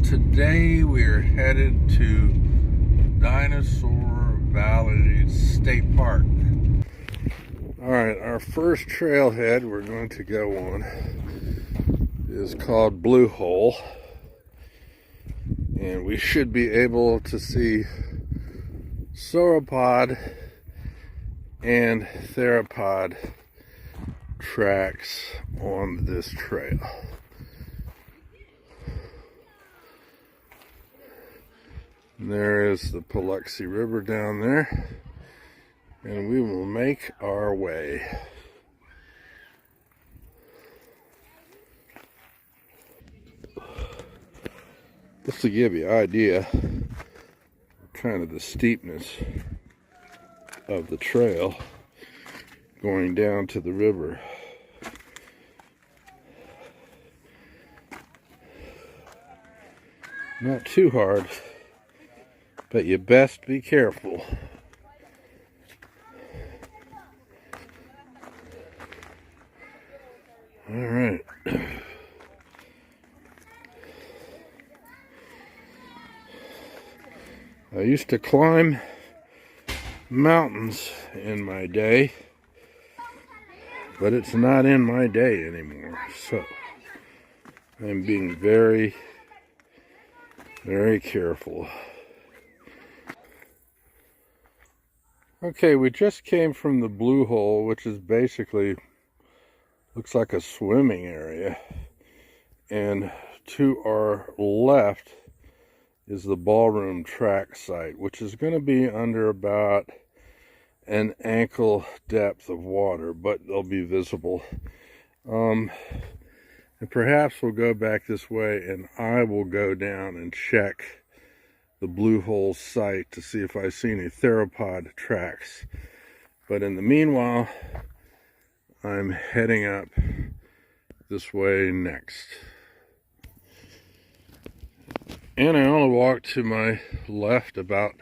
Today we're headed to Dinosaur Valley State Park. Alright, our first trailhead we're going to go on is called Blue Hole. And we should be able to see sauropod and theropod tracks on this trail. And there is the Paluxy River down there, and we will make our way. Just to give you an idea of kind of the steepness of the trail going down to the river. Not too hard, but you best be careful. All right. I used to climb mountains in my day, but it's not in my day anymore. So I'm being very, very careful. Okay, we just came from the Blue Hole, which is basically, looks like a swimming area. And to our left is the ballroom track site, which is going to be under about an ankle depth of water, but they'll be visible. And perhaps we'll go back this way and I will go down and check the Blue Hole site to see if I see any theropod tracks. But in the meanwhile, I'm heading up this way next. And I only walked to my left about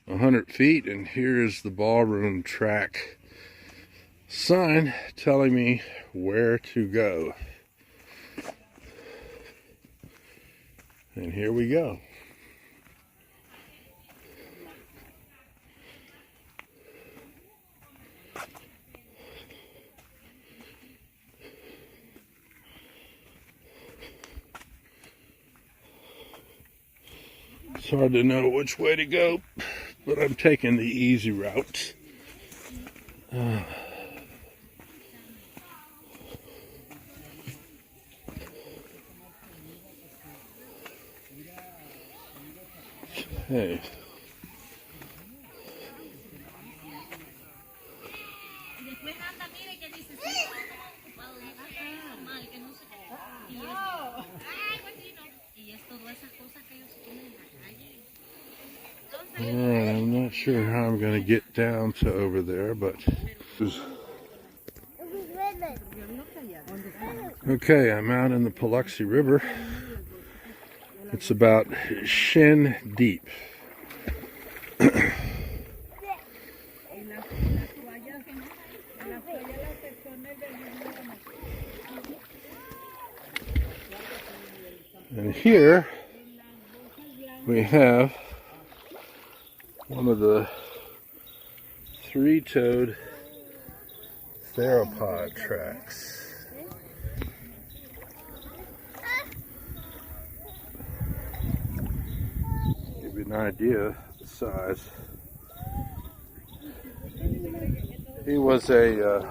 100 feet, and here's the ballroom track sign telling me where to go. And here we go. It's hard to know which way to go, but I'm taking the easy route. Hey. Alright, I'm not sure how I'm going to get down to over there, but... Okay, I'm out in the Paluxy River. It's about shin deep. And here we have one of the three-toed theropod tracks. Give you an idea of the size. He was a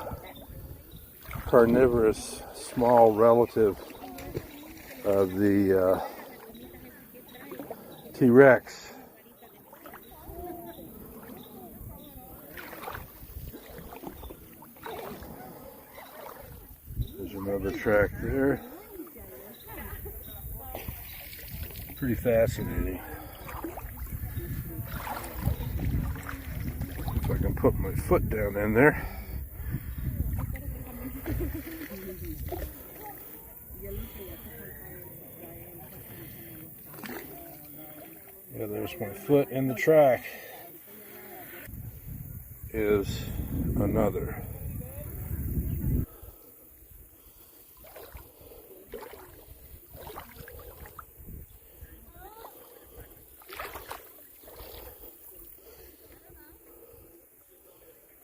carnivorous small relative of the T-Rex. There's another track there. Pretty fascinating. If I can put my foot down in there. Yeah, there's my foot in the track. Is another.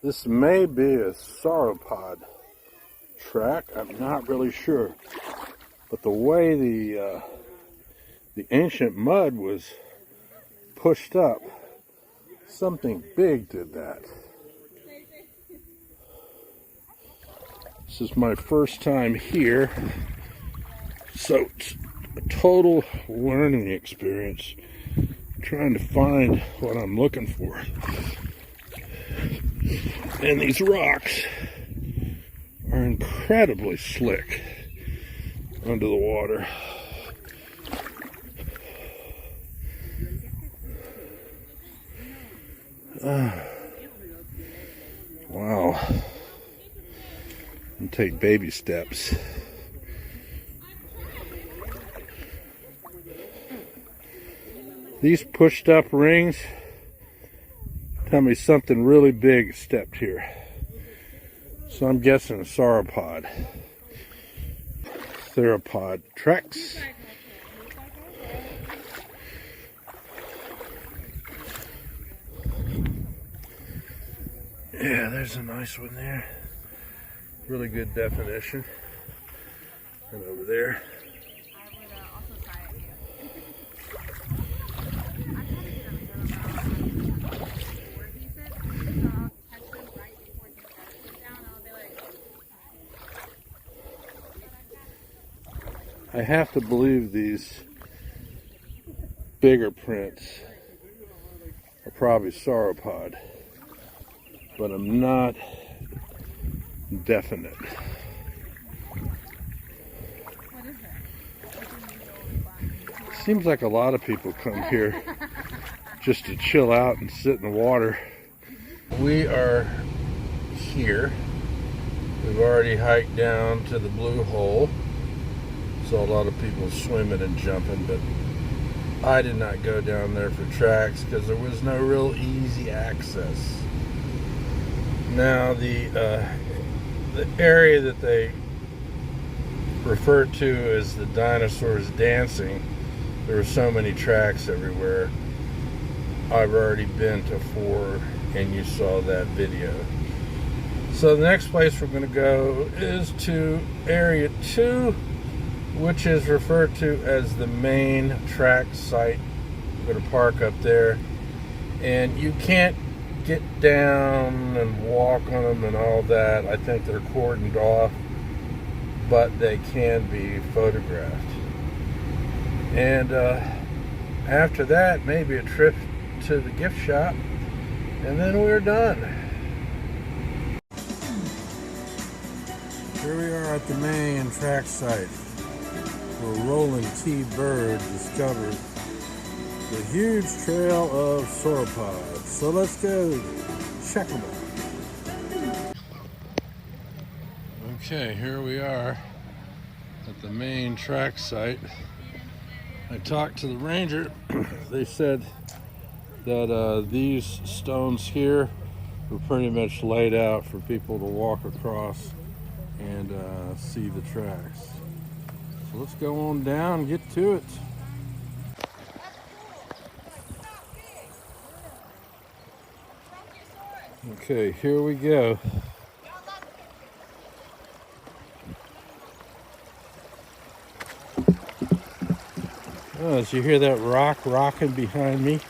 This may be a sauropod track. I'm not really sure. But the way the ancient mud was pushed up, something big did that. This is my first time here, so it's a total learning experience, trying to find what I'm looking for. And these rocks are incredibly slick under the water. Wow. And take baby steps. These pushed up rings tell me something really big stepped here. So I'm guessing a sauropod. Theropod tracks. Yeah, there's a nice one there. Really good definition. And over there. I have to believe these bigger prints are probably sauropod, but I'm not definite. Seems like a lot of people come here just to chill out and sit in the water. We are here. We've already hiked down to the Blue Hole. Saw a lot of people swimming and jumping, but I did not go down there for tracks because there was no real easy access. Now the area that they refer to as the dinosaurs dancing, there were so many tracks everywhere. I've already been to 4 and you saw that video. So the next place we're going to go is to area 2, which is referred to as the main track site. We're going to park up there, and you can't get down and walk on them and all that. I think they're cordoned off, but they can be photographed. And after that, maybe a trip to the gift shop, and then we're done. Here we are at the main track site, where Roland T. Bird discovered the huge trail of sauropods. So let's go check them out. Okay, here we are at the main track site. I talked to the ranger. They said that these stones here were pretty much laid out for people to walk across and see the tracks. So let's go on down and get to it. Okay, here we go. Oh, did you hear that rock rocking behind me?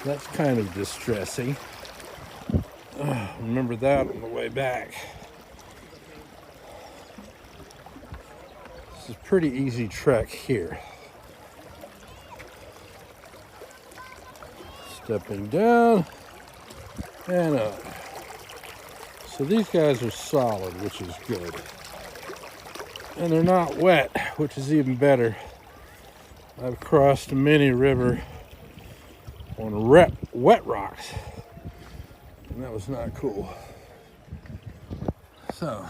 That's kind of distressing. Remember that on the way back. This is a pretty easy trek here. Stepping down and up. So these guys are solid, which is good. And they're not wet, which is even better. I've crossed a mini river on wet rocks, and that was not cool. So,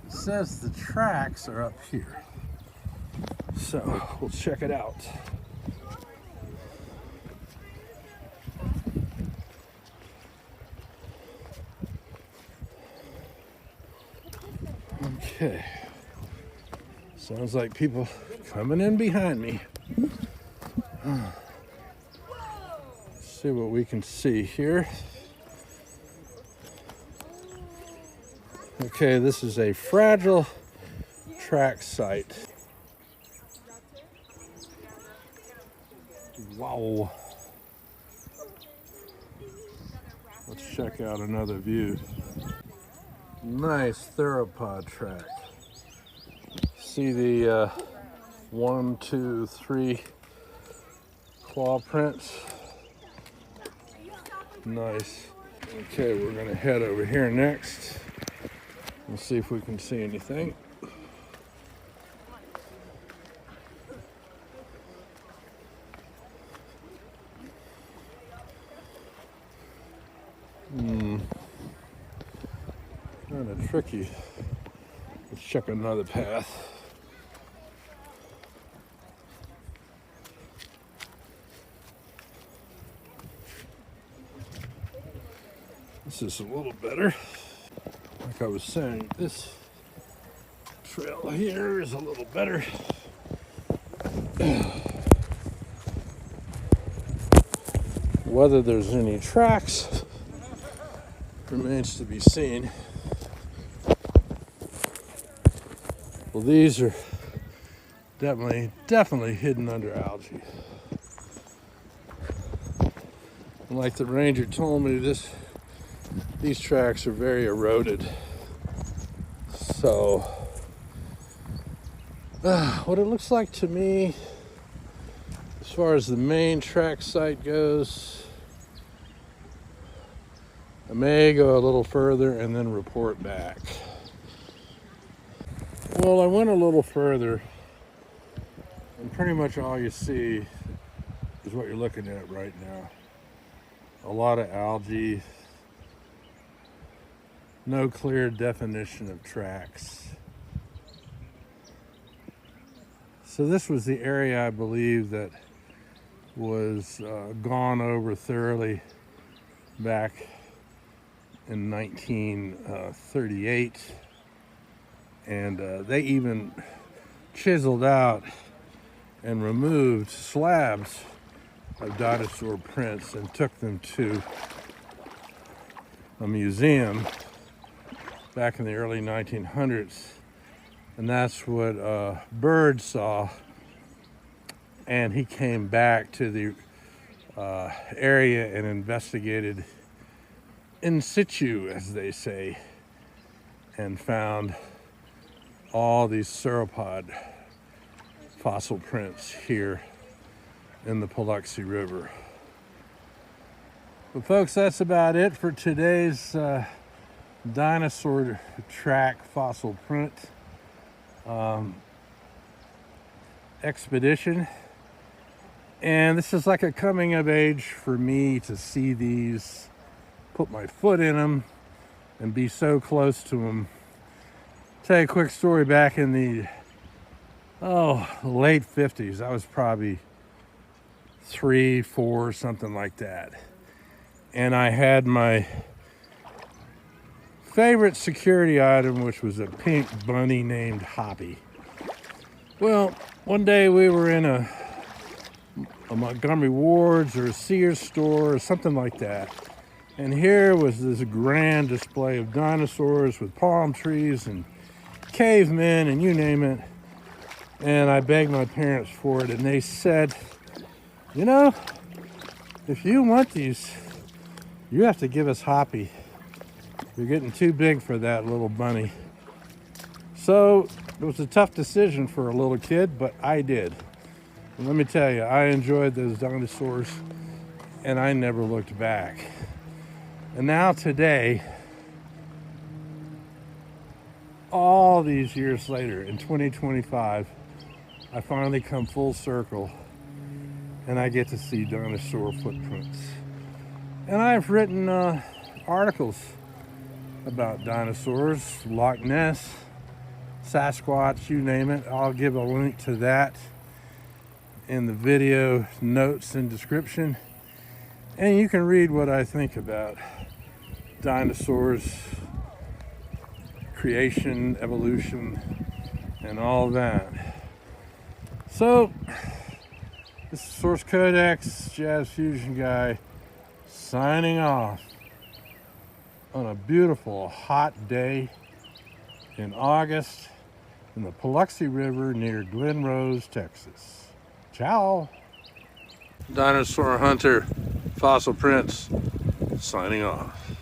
it says the tracks are up here. So, we'll check it out. Okay. Sounds like people coming in behind me. Let's see what we can see here. Okay, this is a fragile track site. Wow. Let's check out another view. Nice theropod track. See the 1, 2, 3 claw prints. Nice. Okay, we're gonna head over here next and see if we can see anything. Kind of tricky. Let's check another path. This is a little better. Like I was saying, this trail here is a little better. Whether there's any tracks remains to be seen. Well, these are definitely hidden under algae. And like the ranger told me, these tracks are very eroded. So, what it looks like to me, as far as the main track site goes, I may go a little further and then report back. Well, I went a little further, and pretty much all you see is what you're looking at right now. A lot of algae, no clear definition of tracks. So this was the area, I believe, that was gone over thoroughly back in 1938. And they even chiseled out and removed slabs of dinosaur prints and took them to a museum back in the early 1900s. And that's what Bird saw. And he came back to the area and investigated in situ, as they say, and found all these sauropod fossil prints here in the Paluxy River. But folks, that's about it for today's dinosaur track fossil print expedition. And this is like a coming of age for me to see these, put my foot in them, and be so close to them. Tell you a quick story. Back in the late 50s, I was probably 3, 4, something like that. And I had my favorite security item, which was a pink bunny named Hoppy. Well, one day we were in a Montgomery Ward's or a Sears store or something like that. And here was this grand display of dinosaurs with palm trees and cavemen and you name it. And I begged my parents for it, and they said, you know, if you want these, you have to give us Hoppy. You're getting too big for that little bunny. So it was a tough decision for a little kid, but I did. And let me tell you, I enjoyed those dinosaurs, and I never looked back. And now today, all these years later, in 2025, I finally come full circle, and I get to see dinosaur footprints. And I've written articles about dinosaurs, Loch Ness, Sasquatch, you name it. I'll give a link to that in the video notes and description. And you can read what I think about dinosaurs, creation, evolution, and all that. So, this is Source Codex, Jazz Fusion Guy, signing off on a beautiful, hot day in August in the Paluxy River near Glen, Texas. Ciao. Dinosaur Hunter Fossil Prints signing off.